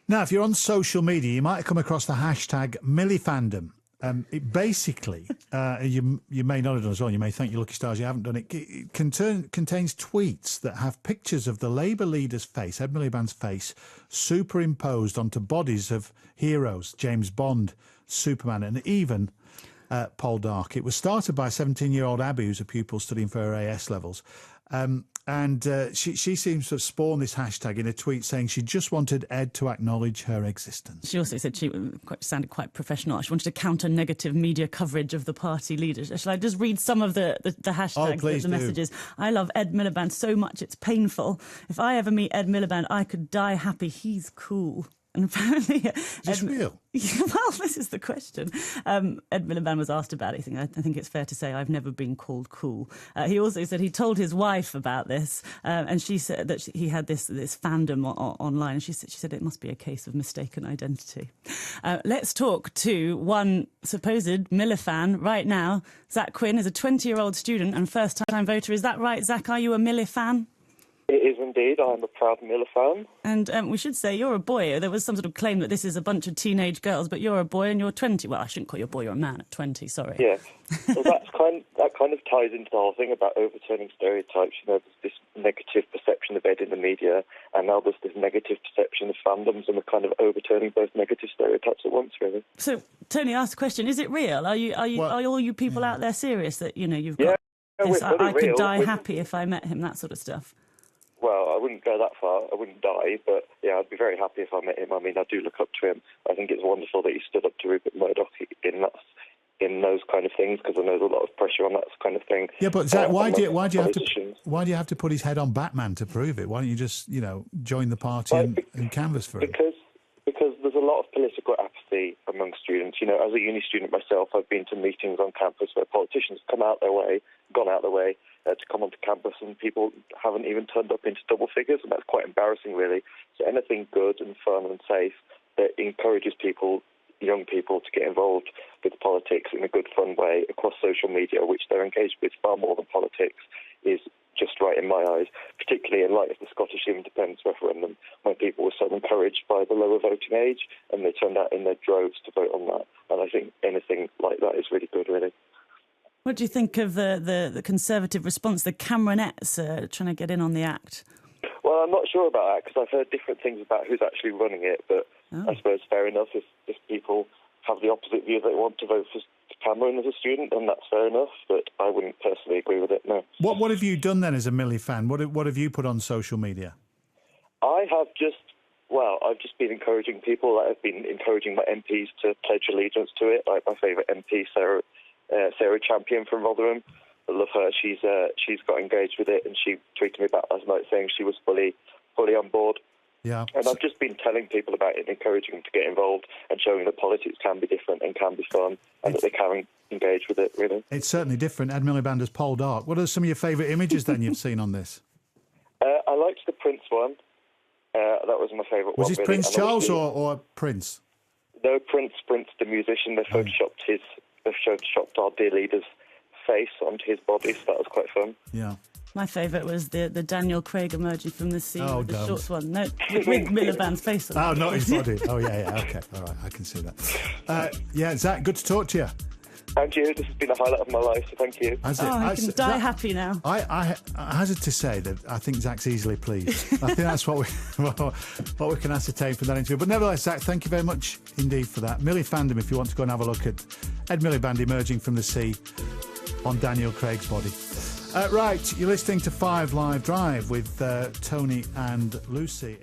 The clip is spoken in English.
Now, if you're on social media, you might have come across the hashtag Milifandom. It basically, you may not have done as well, you may think you're lucky stars you haven't done it. It contains tweets that have pictures of the Labour leader's face, Ed Miliband's face, superimposed onto bodies of heroes, James Bond, Superman, and even Paul Dark. It was started by 17-year-old Abby, who's a pupil studying for her AS levels. She seems to have spawned this hashtag in a tweet saying she just wanted Ed to acknowledge her existence. She also said she sounded quite professional. She wanted to counter negative media coverage of the party leaders. Shall I just read some of the hashtags, the messages? I love Ed Miliband so much it's painful. If I ever meet Ed Miliband, I could die happy. He's cool. And apparently... Is this real? Well, this is the question. Ed Miliband was asked about it. I think it's fair to say I've never been called cool. He also said he told his wife about this, and she said that he had this fandom online. And she said it must be a case of mistaken identity. Let's talk to one supposed Milifan right now. Zach Quinn is a 20-year-old student and first-time voter. Is that right, Zach? Are you a Milifan? It is indeed. I'm a proud Milifan. And we should say you're a boy. There was some sort of claim that this is a bunch of teenage girls, but you're a boy and you're 20. Well, I shouldn't call you a boy, you're a man at 20, sorry. Yeah. Well, that kind of ties into the whole thing about overturning stereotypes. You know, there's this negative perception of Ed in the media, and now there's this negative perception of fandoms, and we're kind of overturning both negative stereotypes at once, really. So, Tony asked the question, is it real? Are all you people out there serious that, you know, you've got this, I could die happy if I met him, that sort of stuff? Well, I wouldn't go that far. I wouldn't die, but yeah, I'd be very happy if I met him. I mean, I do look up to him. I think it's wonderful that he stood up to Rupert Murdoch in those kind of things, because I know there's a lot of pressure on that kind of thing. Yeah, but Zach, why do you have to put his head on Batman to prove it? Why don't you just, join the party and canvass for it? Because there's a lot of political apathy among students. You know, as a uni student myself, I've been to meetings on campus where politicians have gone out their way to come onto campus, and people haven't even turned up into double figures, and that's quite embarrassing, really. So anything good and fun and safe that encourages young people, to get involved with politics in a good, fun way across social media, which they're engaged with far more than politics, is just right in my eyes, particularly in light of the Scottish independence referendum, when people were so encouraged by the lower voting age, and they turned out in their droves to vote on that. And I think anything like that is really good, really. What do you think of the Conservative response, the Cameronettes trying to get in on the act? Well, I'm not sure about that, because I've heard different things about who's actually running it, but I suppose fair enough. If people have the opposite view, they want to vote for Cameron as a student, then that's fair enough, but I wouldn't personally agree with it, no. What have you done then as a Milifan? What have you put on social media? I've just been encouraging people. I've been encouraging my MPs to pledge allegiance to it, like my favourite MP, Sarah Champion from Rotherham. I love her. She's got engaged with it, and she tweeted me back last night saying she was fully on board. Yeah. And I've just been telling people about it, encouraging them to get involved, and showing that politics can be different and can be fun, and that they can engage with it, really. It's certainly different. Ed Miliband as Paul Dark. What are some of your favourite images then you've seen on this? I liked the Prince one. That was my favourite one. Was this Prince Charles or Prince? No, Prince the musician. They photoshopped our dear leader's face onto his body, so that was quite fun. Yeah. My favourite was the Daniel Craig emerging from the sea, the short one. No, with Miliband's face on it. Oh, not his body. Oh, yeah, okay. All right, I can see that. Zach, good to talk to you. And you, this has been a highlight of my life, so thank you. I can die happy now. I hazard to say that I think Zach's easily pleased. I think that's what we can ascertain from that interview. But nevertheless, Zach, thank you very much indeed for that. Milifandom, if you want to go and have a look at Ed Miliband emerging from the sea on Daniel Craig's body. Right, you're listening to 5 Live Drive with Tony and Lucy.